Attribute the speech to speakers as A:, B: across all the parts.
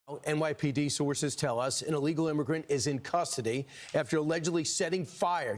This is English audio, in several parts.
A: NYPD sources tell us an illegal immigrant is in custody after allegedly setting fire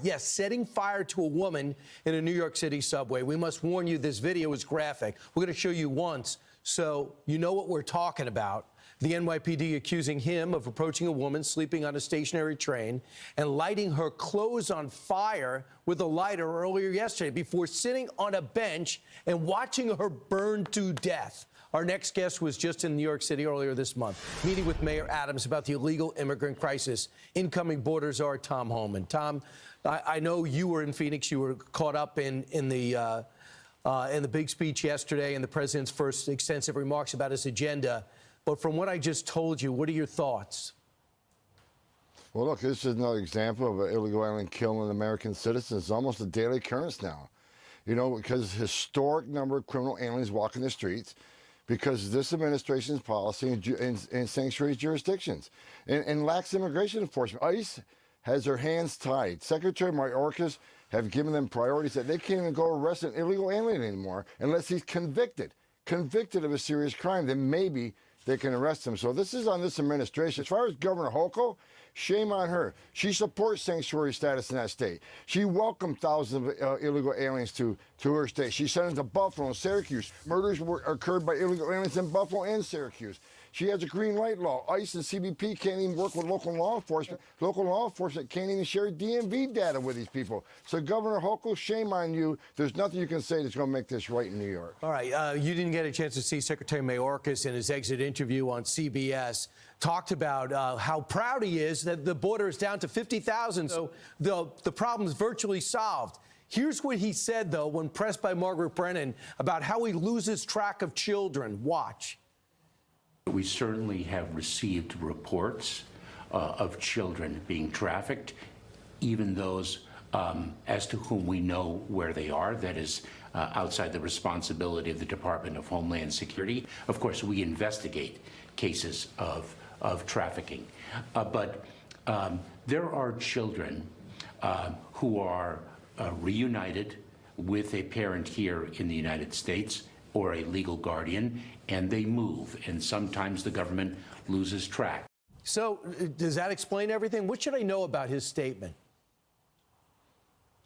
A: to a woman in a New York City subway. We must warn you, this video is graphic. We're going to show you once so you know what we're talking about. The NYPD accusing him of approaching a woman sleeping on a stationary train and lighting her clothes on fire with a lighter earlier yesterday before sitting on a bench and watching her burn to death. Our next guest was just in New York City earlier this month, meeting with Mayor Adams about the illegal immigrant crisis. Incoming border czar Tom Homan. Tom, I know you were in Phoenix. You were caught up in the big speech yesterday and the president's first extensive remarks about his agenda. But from what I just told you, what are your thoughts?
B: Well, look, this is another example of an illegal alien killing American citizens. It's almost a daily occurrence now, you know, because historic number of criminal aliens walking the streets, because of this administration's policy in sanctuary jurisdictions and lax immigration enforcement. ICE has their hands tied. Secretary Mayorkas have given them priorities that they can't even go arrest an illegal alien anymore unless he's convicted of a serious crime. Then maybe they can arrest him. So this is on this administration. As far as Governor Hochul, shame on her. She supports sanctuary status in that state. She welcomed thousands of illegal aliens to her state. She sent them to Buffalo and Syracuse. Murders occurred by illegal aliens in Buffalo and Syracuse. She has a green light law. ICE and CBP can't even work with local law enforcement. Local law enforcement can't even share DMV data with these people. So Governor Hochul, shame on you. There's nothing you can say that's going to make this right in New York.
A: All right. You didn't get a chance to see Secretary Mayorkas in his exit interview on CBS. Talked about how proud he is that the border is down to 50,000. So the problem is virtually solved. Here's what he said, though, when pressed by Margaret Brennan about how he loses track of children. Watch.
C: We certainly have received reports of children being trafficked, even those as to whom we know where they are. That is outside the responsibility of the Department of Homeland Security. Of course, we investigate cases of trafficking. But there are children who are reunited with a parent here in the United States or a legal guardian, and they move, and sometimes the government loses track.
A: So does that explain everything? What should I know about his statement?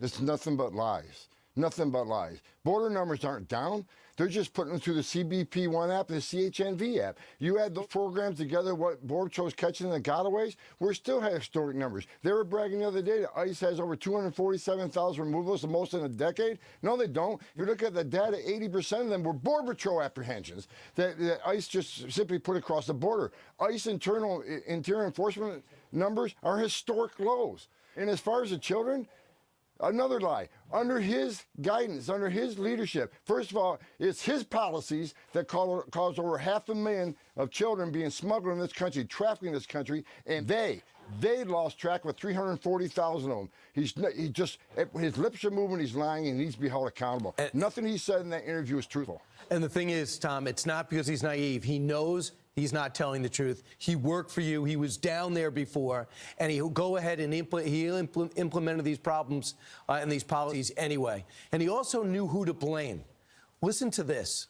B: It's nothing but lies. Nothing but lies. Border numbers aren't down. They're just putting them through the CBP One app and the CHNV app. You add those programs together, what Border Patrol's catching the gotaways, we're still at historic numbers. They were bragging the other day that ICE has over 247,000 removals, the most in a decade. No, they don't. If you look at the data, 80% of them were Border Patrol apprehensions that ICE just simply put across the border. ICE interior enforcement numbers are historic lows. And as far as the children, another lie. Under his guidance, under his leadership, first of all, it's his policies that caused over 500,000 of children being smuggled in this country, trafficking in this country, and they lost track with 340,000 of them. His lips are moving, he's lying, and he needs to be held accountable. Nothing he said in that interview is truthful.
A: And the thing is, Tom, it's not because he's naive. He knows he's not telling the truth. He worked for you. He was down there before, and he'll go ahead and implemented these problems and these policies anyway. And he also knew who to blame. Listen to this.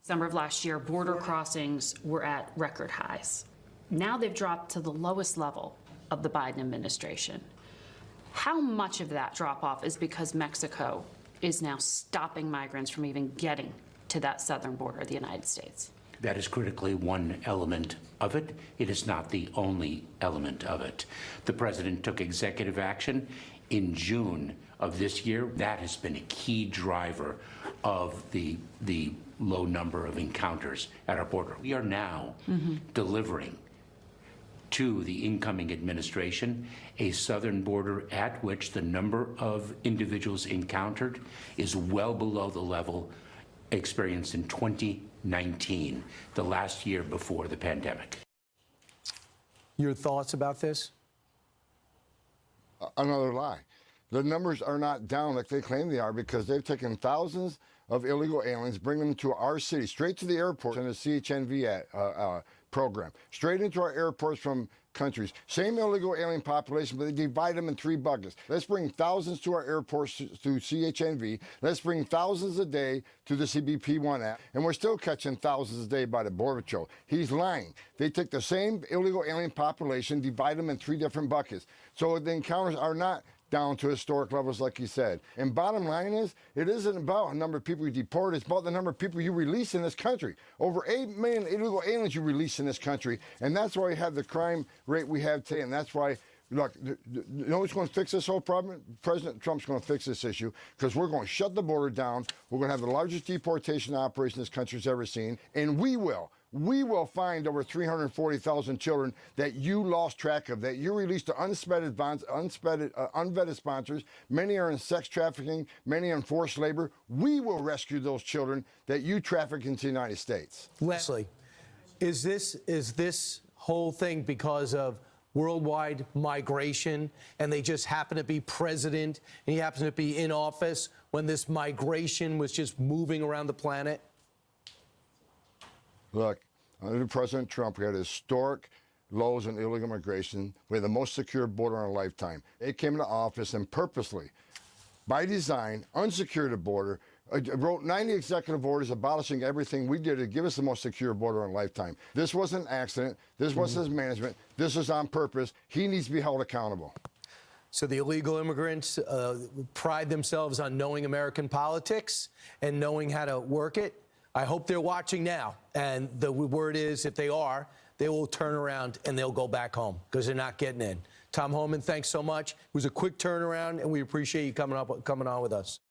D: Summer of last year, border crossings were at record highs. Now they've dropped to the lowest level of the Biden administration. How much of that drop-off is because Mexico is now stopping migrants from even getting to that southern border of the United States?
C: That is critically one element of it. It is not the only element of it. The president took executive action in June of this year. That has been a key driver of the low number of encounters at our border. We are now delivering to the incoming administration a southern border at which the number of individuals encountered is well below the level experienced in 2019, the last year before the pandemic.
A: Your thoughts about this?
B: Another lie. The numbers are not down like they claim they are because they've taken thousands of illegal aliens, bring them to our city, straight to the airport in the CHNV program, straight into our airports from countries. Same illegal alien population, but they divide them in 3 buckets. Let's bring thousands to our airports through CHNV. Let's bring thousands a day to the CBP-1 app. And we're still catching thousands a day by the Border Patrol. He's lying. They take the same illegal alien population, divide them in 3 different buckets. So the encounters are not down to historic levels like he said. And bottom line is, it isn't about the number of people you deport, it's about the number of people you release in this country. Over 8 million illegal aliens you release in this country, and that's why we have the crime rate we have today, and that's why, look, you know who's going to fix this whole problem? President Trump's going to fix this issue, because we're going to shut the border down, we're going to have the largest deportation operation this country's ever seen, and we will find over 340,000 children that you lost track of, that you released to unvetted sponsors. Many are in sex trafficking, many in forced labor. We will rescue those children that you traffic into the United States.
A: Leslie, is this whole thing because of worldwide migration, and they just happen to be president, and he happens to be in office when this migration was just moving around the planet?
B: Look, under President Trump, we had historic lows in illegal immigration. We had the most secure border in our lifetime. They came into office and purposely, by design, unsecured the border, wrote 90 executive orders abolishing everything we did to give us the most secure border in our lifetime. This wasn't an accident. This wasn't his management. This was on purpose. He needs to be held accountable.
A: So the illegal immigrants pride themselves on knowing American politics and knowing how to work it. I hope they're watching now, and the word is, if they are, they will turn around and they'll go back home because they're not getting in. Tom Homan, thanks so much. It was a quick turnaround, and we appreciate you coming on with us.